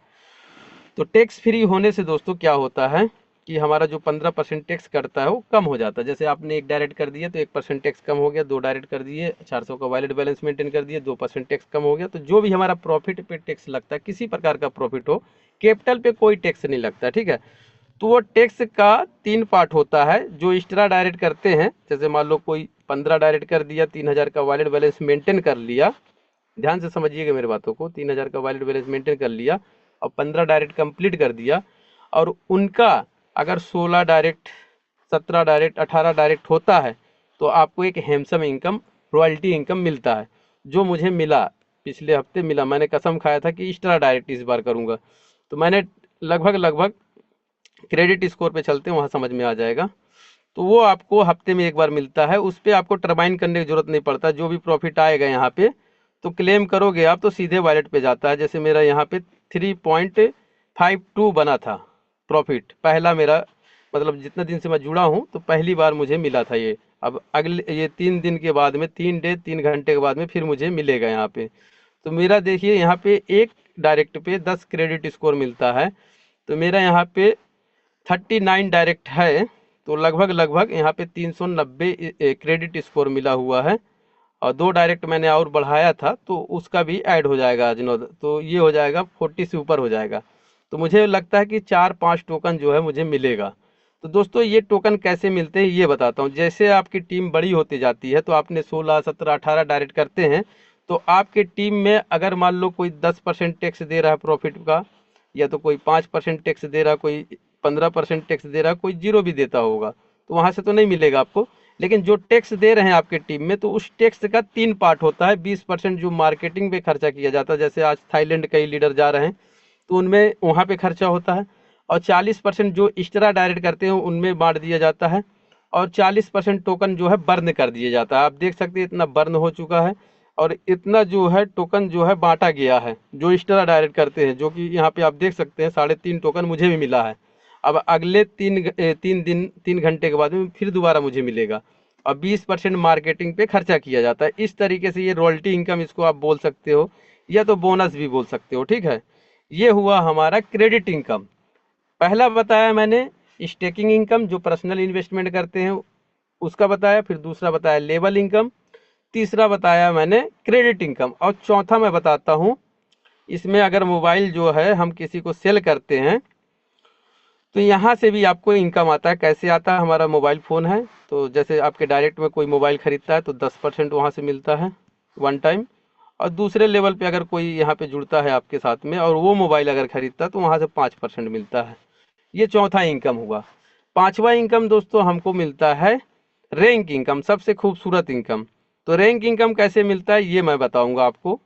तो टैक्स फ्री होने से दोस्तों क्या होता है कि हमारा जो 15% टैक्स करता है वो कम हो जाता है। जैसे आपने एक डायरेक्ट कर दिया तो 1% टैक्स कम हो गया, 2 डायरेक्ट कर दिए 400 का वॉलेट बैलेंस मेंटेन कर दिए, 2% टैक्स कम हो गया। तो जो भी हमारा प्रॉफिट पे टैक्स लगता है, किसी प्रकार का प्रॉफिट हो, कैपिटल पे कोई टैक्स नहीं लगता, ठीक है। तो वो टैक्स का 3 पार्ट होता है। जो एक्स्ट्रा डायरेक्ट करते हैं, जैसे मान लो कोई 15 डायरेक्ट कर दिया, 3000 का वॉलेट बैलेंस मेंटेन कर लिया, ध्यान से समझिएगा मेरी बातों को, 3000 का वॉलेट बैलेंस मेंटेन कर लिया और 15 डायरेक्ट कंप्लीट कर दिया, और उनका अगर 16 डायरेक्ट, 17 डायरेक्ट, 18 डायरेक्ट होता है, तो आपको एक हैंडसम इनकम, रॉयल्टी इनकम मिलता है, जो मुझे मिला पिछले हफ्ते मिला। मैंने कसम खाया था कि एक्स्ट्रा डायरेक्ट इस बार करूंगा, तो मैंने लगभग क्रेडिट स्कोर पे चलते हैं, वहाँ समझ में आ जाएगा। तो वो आपको हफ्ते में एक बार मिलता है, उस पर आपको टर्बाइन करने की जरूरत नहीं पड़ता। जो भी प्रॉफिट आएगा यहाँ पे तो क्लेम करोगे आप तो सीधे वॉलेट पे जाता है। जैसे मेरा यहाँ पे 3.52 बना था प्रॉफिट, पहला मेरा, मतलब जितना दिन से मैं जुड़ा हूँ तो पहली बार मुझे मिला था ये। अब अगले ये 3 दिन के बाद में, 3 घंटे के बाद में फिर मुझे मिलेगा यहाँ पे। तो मेरा देखिए यहाँ पे एक डायरेक्ट पे 10 क्रेडिट स्कोर मिलता है, तो मेरा यहाँ पे 39 डायरेक्ट है, तो लगभग यहाँ पे 390 क्रेडिट स्कोर मिला हुआ है। और 2 डायरेक्ट मैंने और बढ़ाया था तो उसका भी ऐड हो जाएगा अजनोद, तो ये हो जाएगा 40 से ऊपर हो जाएगा। तो मुझे लगता है कि 4-5 टोकन जो है मुझे मिलेगा। तो दोस्तों ये टोकन कैसे मिलते हैं ये बताता हूँ। जैसे आपकी टीम बड़ी होती जाती है, तो आपने 16, 17, 18 डायरेक्ट करते हैं, तो आपके टीम में अगर मान लो कोई 10% टैक्स दे रहा है प्रॉफिट का, या तो कोई 5% टैक्स दे रहा है, कोई 15% टैक्स दे रहा है, कोई 0 भी देता होगा, तो वहाँ से तो नहीं मिलेगा आपको। लेकिन जो टैक्स दे रहे हैं आपके टीम में, तो उस टैक्स का 3 पार्ट होता है। 20% जो मार्केटिंग पे खर्चा किया जाता है, जैसे आज थाईलैंड कई लीडर जा रहे हैं तो उनमें वहाँ पे खर्चा होता है, और 40% जो एक्स्ट्रा डायरेक्ट करते हैं उनमें बांट दिया जाता है, और 40% टोकन जो है बर्न कर दिया जाता है। आप देख सकते हैं इतना बर्न हो चुका है, और इतना जो है टोकन जो है बांटा गया है जो एक्स्ट्रा डायरेक्ट करते हैं, जो कि यहाँ पे आप देख सकते हैं 3.5 टोकन मुझे भी मिला है। अब अगले 3 घंटे के बाद में फिर दोबारा मुझे मिलेगा, और 20% मार्केटिंग पे खर्चा किया जाता है। इस तरीके से ये रॉयल्टी इनकम इसको आप बोल सकते हो, या तो बोनस भी बोल सकते हो, ठीक है। ये हुआ हमारा क्रेडिट इनकम। पहला बताया मैंने स्टेकिंग इनकम, जो पर्सनल इन्वेस्टमेंट करते हैं उसका बताया, फिर दूसरा बताया लेवल इनकम, तीसरा बताया मैंने क्रेडिट इनकम, और चौथा मैं बताता हूँ इसमें अगर मोबाइल जो है हम किसी को सेल करते हैं तो यहाँ से भी आपको इनकम आता है। कैसे आता है? हमारा मोबाइल फ़ोन है, तो जैसे आपके डायरेक्ट में कोई मोबाइल खरीदता है तो 10% वहाँ से मिलता है वन टाइम, और दूसरे लेवल पे अगर कोई यहाँ पे जुड़ता है आपके साथ में और वो मोबाइल अगर खरीदता है तो वहाँ से 5% मिलता है। ये चौथा इनकम हुआ। पांचवा इनकम दोस्तों हमको मिलता है रैंक इनकम, सबसे खूबसूरत इनकम। तो रैंक इनकम कैसे मिलता है ये मैं बताऊंगा आपको।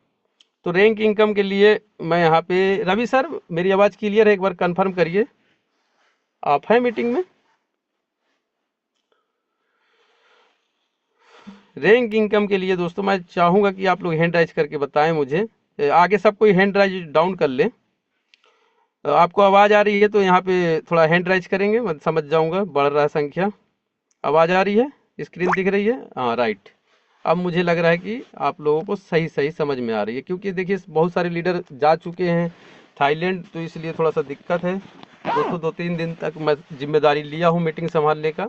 तो रैंक इनकम के लिए मैं यहाँ पे, रवि सर मेरी आवाज़ क्लियर है? एक बार कंफर्म करिए, आप हैं मीटिंग में? रैंक इनकम के लिए दोस्तों मैं चाहूँगा कि आप लोग हैंड राइज करके बताएं मुझे। आगे सब कोई हैंड राइज डाउन कर ले। आपको आवाज़ आ रही है तो यहाँ पे थोड़ा हैंड राइज करेंगे, मैं समझ जाऊँगा। बढ़ रहा है संख्या, आवाज़ आ रही है, स्क्रीन दिख रही है? हाँ राइट। अब मुझे लग रहा है कि आप लोगों को सही सही समझ में आ रही है, क्योंकि देखिए बहुत सारे लीडर जा चुके हैं थाईलैंड, तो इसलिए थोड़ा सा दिक्कत है दोस्तों। 2-3 दिन तक मैं जिम्मेदारी लिया हूँ मीटिंग संभालने का।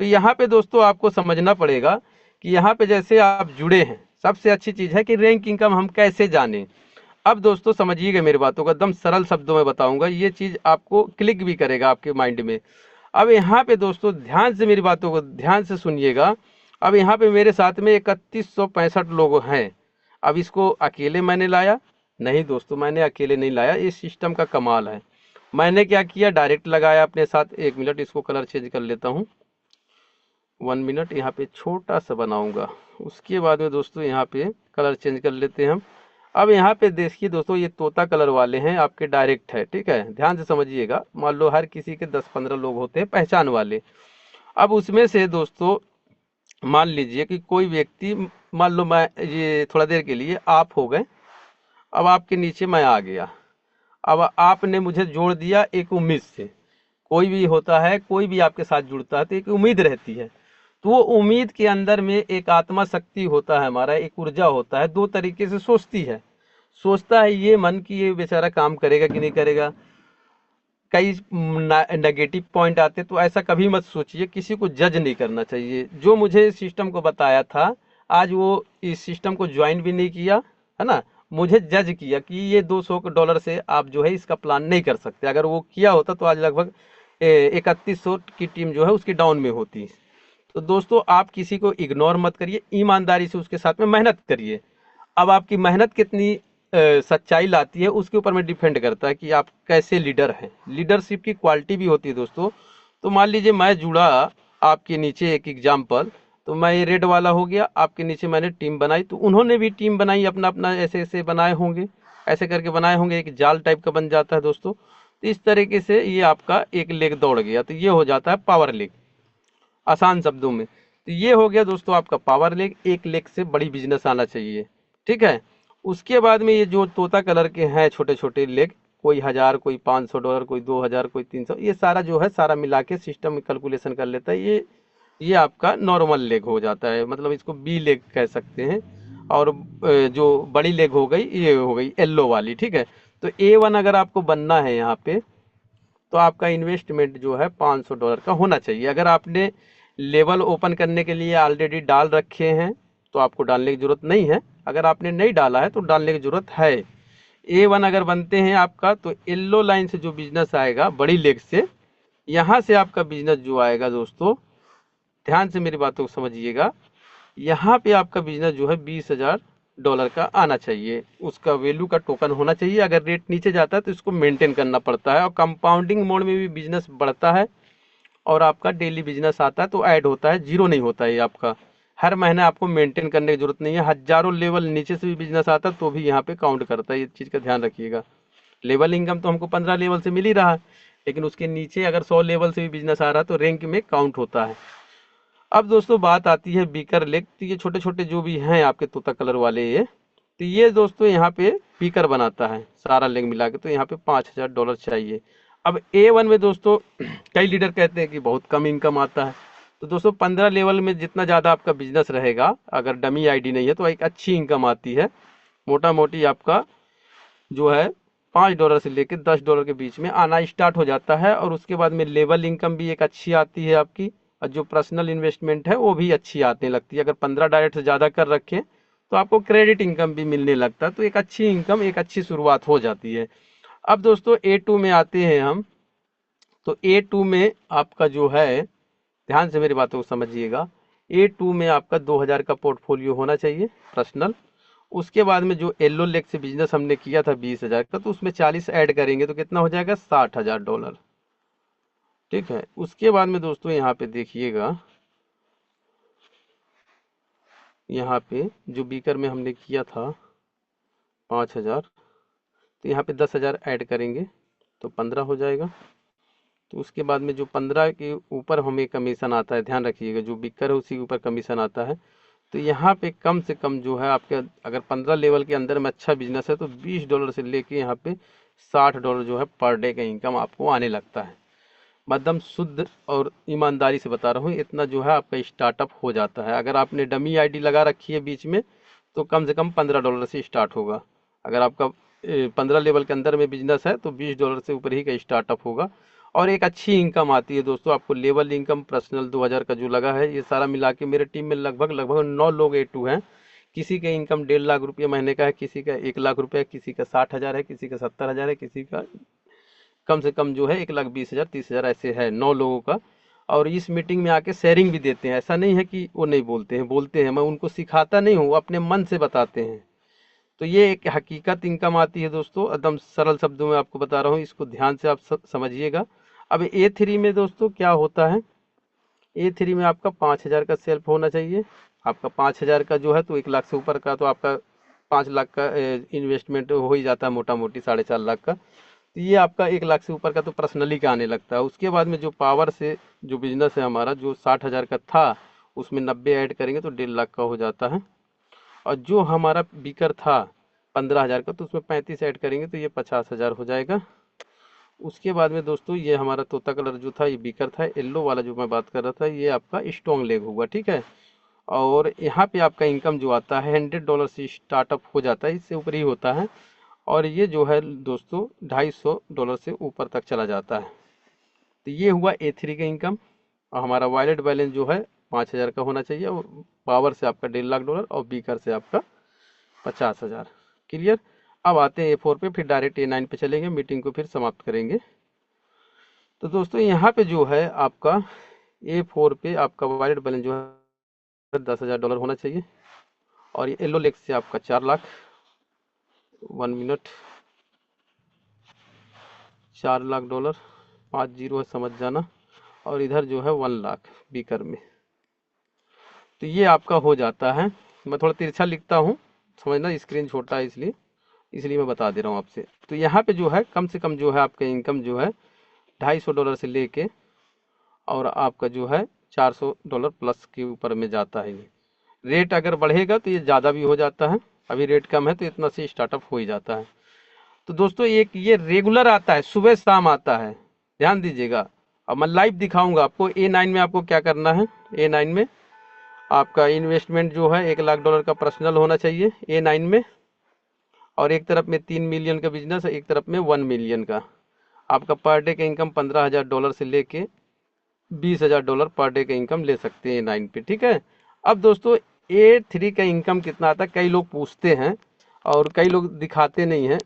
तो यहाँ पे दोस्तों आपको समझना पड़ेगा कि यहाँ पे जैसे आप जुड़े हैं, सबसे अच्छी चीज़ है कि रैंक इनकम हम कैसे जानें। अब दोस्तों समझिएगा मेरी बातों को, एकदम सरल शब्दों में बताऊंगा, ये चीज़ आपको क्लिक भी करेगा आपके माइंड में। अब यहाँ पे दोस्तों ध्यान से मेरी बातों को ध्यान से सुनिएगा। अब यहाँ पे मेरे साथ में 3165 लोग हैं। अब इसको अकेले मैंने लाया? नहीं दोस्तों, मैंने अकेले नहीं लाया, इस सिस्टम का कमाल है। मैंने क्या किया, डायरेक्ट लगाया अपने साथ। 1 मिनट, इसको कलर चेंज कर लेता हूँ। 1 मिनट, यहाँ पे छोटा सा बनाऊंगा, उसके बाद में दोस्तों यहाँ पे कलर चेंज कर लेते हैं हम। अब यहाँ पे देखिए दोस्तों, ये तोता कलर वाले हैं आपके, डायरेक्ट है, ठीक है। ध्यान से समझिएगा। मान लो हर किसी के 10-15 लोग होते हैं पहचान वाले। अब उसमें से दोस्तों मान लीजिए कि कोई व्यक्ति, मान लो मैं ये थोड़ा देर के लिए आप हो गए, अब आपके नीचे मैं आ गया। अब आपने मुझे जोड़ दिया एक उम्मीद से। कोई भी होता है, कोई भी आपके साथ जुड़ता है तो एक उम्मीद रहती है। तो वो उम्मीद के अंदर में एक आत्मा शक्ति होता है हमारा, एक ऊर्जा होता है। दो तरीके से सोचती है। सोचता है ये मन कि ये बेचारा काम करेगा कि नहीं करेगा। कई नेगेटिव पॉइंट आते, तो ऐसा कभी मत सोचिए, किसी को जज नहीं करना चाहिए। जो मुझे सिस्टम को बताया था, आज वो इस सिस्टम को ज्वाइन भी नहीं किया है ना, मुझे जज किया कि ये $200 से आप जो है इसका प्लान नहीं कर सकते। अगर वो किया होता तो आज लगभग 3100 की टीम जो है उसकी डाउन में होती। तो दोस्तों आप किसी को इग्नोर मत करिए, ईमानदारी से उसके साथ में मेहनत करिए। अब आपकी मेहनत कितनी सच्चाई लाती है उसके ऊपर में डिपेंड करता है कि आप कैसे लीडर हैं। लीडरशिप की क्वालिटी भी होती है दोस्तों। तो मान लीजिए मैं जुड़ा आपके नीचे, एक एग्जाम्पल, तो मैं ये रेड वाला हो गया, आपके नीचे मैंने टीम बनाई, तो उन्होंने भी टीम बनाई, अपना अपना ऐसे ऐसे बनाए होंगे, ऐसे करके बनाए होंगे, एक जाल टाइप का बन जाता है दोस्तों। तो इस तरीके से ये आपका एक लेग दौड़ गया, तो ये हो जाता है पावर लेग, आसान शब्दों में। तो ये हो गया दोस्तों आपका पावर लेग। एक लेग से बड़ी बिजनेस आना चाहिए, ठीक है। उसके बाद में ये जो तोता कलर के हैं छोटे छोटे लेग, कोई 1000, कोई $500, कोई 2000, कोई 300, ये सारा जो है सारा मिला के सिस्टम कैलकुलेशन कर लेता है। ये आपका नॉर्मल लेग हो जाता है, मतलब इसको बी लेग कह सकते हैं। और जो बड़ी लेग हो गई, ये हो गई येलो वाली, ठीक है। तो A1 अगर आपको बनना है यहाँ पे, तो आपका इन्वेस्टमेंट जो है $500 का होना चाहिए। अगर आपने लेवल ओपन करने के लिए ऑलरेडी डाल रखे हैं तो आपको डालने की ज़रूरत नहीं है। अगर आपने नहीं डाला है तो डालने की ज़रूरत है। A1 अगर बनते हैं आपका, तो येलो लाइन से जो बिजनेस आएगा बड़ी लेग से, यहाँ से आपका बिजनेस जो आएगा दोस्तों, ध्यान से मेरी बातों को समझिएगा, यहाँ पे आपका बिजनेस जो है $20,000 का आना चाहिए। उसका वैल्यू का टोकन होना चाहिए। अगर रेट नीचे जाता है तो इसको मेंटेन करना पड़ता है, और कंपाउंडिंग मोड में भी बिजनेस बढ़ता है, और आपका डेली बिजनेस आता है तो ऐड होता है, जीरो नहीं होता है। आपका हर महीने आपको मेंटेन करने की जरूरत नहीं है। हजारों लेवल नीचे से भी बिजनेस आता है तो भी यहाँ पे काउंट करता है, ये चीज़ का ध्यान रखिएगा। लेवल इनकम तो हमको 15 लेवल से मिल ही रहा है, लेकिन उसके नीचे अगर 100 लेवल से भी बिजनेस आ रहा है तो रैंक में काउंट होता है। अब दोस्तों बात आती है बीकर लेग। तो ये छोटे छोटे जो भी हैं आपके तोता कलर वाले, ये तो ये दोस्तों यहाँ पे बीकर बनाता है सारा लेग मिला के, तो यहाँ पे $5000 चाहिए। अब A1 में दोस्तों कई लीडर कहते हैं कि बहुत कम इनकम आता है। तो दोस्तों 15 लेवल में जितना ज़्यादा आपका बिजनेस रहेगा, अगर डमी आईडी नहीं है, तो एक अच्छी इनकम आती है। मोटा मोटी आपका जो है $5 से लेकर $10 के बीच में आना स्टार्ट हो जाता है। और उसके बाद में लेवल इनकम भी एक अच्छी आती है आपकी, और जो पर्सनल इन्वेस्टमेंट है वो भी अच्छी आने लगती है। अगर 15 डायरेक्ट से ज़्यादा कर रखें तो आपको क्रेडिट इनकम भी मिलने लगता है। तो एक अच्छी इनकम, एक अच्छी शुरुआत हो जाती है। अब दोस्तों A2 में आते हैं हम। तो A2 में आपका जो है, ध्यान से मेरी बातों को समझिएगा, A2 में आपका 2000 का पोर्टफोलियो होना चाहिए पर्सनल। उसके बाद में जो येलो लेग से बिजनेस हमने किया था 20,000 का, तो उसमें 40 ऐड करेंगे तो कितना हो जाएगा, $60,000। ठीक है। उसके बाद में दोस्तों यहाँ पे देखिएगा, यहाँ पे जो बीकर में हमने किया था 5,000, तो यहाँ पे 10,000 ऐड करेंगे तो 15 हो जाएगा। तो उसके बाद में जो 15 के ऊपर हमें कमीशन आता है, ध्यान रखिएगा, जो बीकर है उसी के ऊपर कमीशन आता है। तो यहाँ पे कम से कम जो है आपके, अगर 15 लेवल के अंदर में अच्छा बिजनेस है तो $20 से लेके यहाँ पे $60 जो है पर डे का इनकम आपको आने लगता है। एकदम शुद्ध और ईमानदारी से बता रहा हूँ, इतना जो है आपका स्टार्टअप हो जाता है। अगर आपने डमी आईडी लगा रखी है बीच में, तो कम से कम $15 से स्टार्ट होगा। अगर आपका 15 लेवल के अंदर में बिजनेस है तो $20 से ऊपर ही का स्टार्टअप होगा, और एक अच्छी इनकम आती है दोस्तों आपको। लेवल इनकम पर्सनल 2000 का जो लगा है, ये सारा मिला के मेरे टीम में लगभग 9 लोग A2 हैं। किसी का इनकम 1.5 लाख रुपये महीने का है, किसी का 1 लाख रुपये, किसी का 60,000 है, किसी का 70,000 है, किसी का कम से कम जो है 1,20,000 30,000 ऐसे है 9 लोगों का। और इस मीटिंग में आके शेयरिंग भी देते हैं। ऐसा नहीं है कि वो नहीं बोलते हैं, बोलते हैं। मैं उनको सिखाता नहीं हूँ, वो अपने मन से बताते हैं। तो ये एक हकीकत इनकम आती है दोस्तों, एकदम सरल शब्दों में आपको बता रहा हूँ, इसको ध्यान से आप समझिएगा। अब A3 में दोस्तों क्या होता है, A3 में आपका 5,000 का सेल्फ होना चाहिए। आपका 5,000 का जो है तो 1 लाख से ऊपर का, तो आपका 5 लाख का इन्वेस्टमेंट हो ही जाता है मोटा मोटी, 4.5 लाख का। तो ये आपका 1 लाख से ऊपर का तो पर्सनली का आने लगता है। उसके बाद में जो पावर से जो बिजनेस है हमारा, जो 60,000 का था उसमें 90 ऐड करेंगे तो 1.5 लाख का हो जाता है। और जो हमारा बीकर था 15,000 का, तो उसमें 35 ऐड करेंगे तो ये 50,000 हो जाएगा। उसके बाद में दोस्तों ये हमारा तोता कलर जो था, ये बीकर था। येलो वाला जो मैं बात कर रहा था, ये आपका स्ट्रॉन्ग लेग होगा। ठीक है। और यहाँ पे आपका इनकम जो आता है $100 से स्टार्टअप हो जाता है, इससे ऊपर ही होता है। और ये जो है दोस्तों $250 से ऊपर तक चला जाता है। तो ये हुआ A3 का इनकम। और हमारा वॉलेट बैलेंस जो है 5,000 का होना चाहिए, और पावर से आपका $1.5 लाख और बीकर से आपका 50,000। क्लियर। अब आते हैं A4 पे, फिर डायरेक्ट A9 पे चलेंगे, मीटिंग को फिर समाप्त करेंगे। तो दोस्तों यहाँ पे जो है आपका A4 पे आपका वॉलेट बैलेंस जो है $10,000 होना चाहिए। और ये येलो लेग से आपका 4 लाख, 1 मिनट, $4 लाख, 5 जीरो है समझ जाना। और इधर जो है 1 लाख बीकर में। तो ये आपका हो जाता है। मैं थोड़ा तिरछा लिखता हूँ, समझना, स्क्रीन छोटा है इसलिए मैं बता दे रहा हूँ आपसे। तो यहाँ पे जो है कम से कम जो है आपका इनकम जो है $250 से लेके और आपका जो है $400 प्लस के ऊपर में जाता है। ये रेट अगर बढ़ेगा तो ये ज़्यादा भी हो जाता है, अभी रेट कम है तो इतना से स्टार्टअप हो ही जाता है। तो दोस्तों एक ये रेगुलर आता है, सुबह शाम आता है, ध्यान दीजिएगा। अब मैं लाइव दिखाऊंगा आपको। A9 में आपको क्या करना है, A9 में आपका इन्वेस्टमेंट जो है $1 लाख का पर्सनल होना चाहिए A9 में। और एक तरफ में 3 मिलियन का बिजनेस है, एक तरफ में 1 मिलियन का। आपका पर डे का इनकम $15,000 से लेके $20,000 पर डे का इनकम ले सकते हैं A9 पे। ठीक है। अब दोस्तों A3 का इनकम कितना आता है, कई लोग पूछते हैं और कई लोग दिखाते नहीं हैं।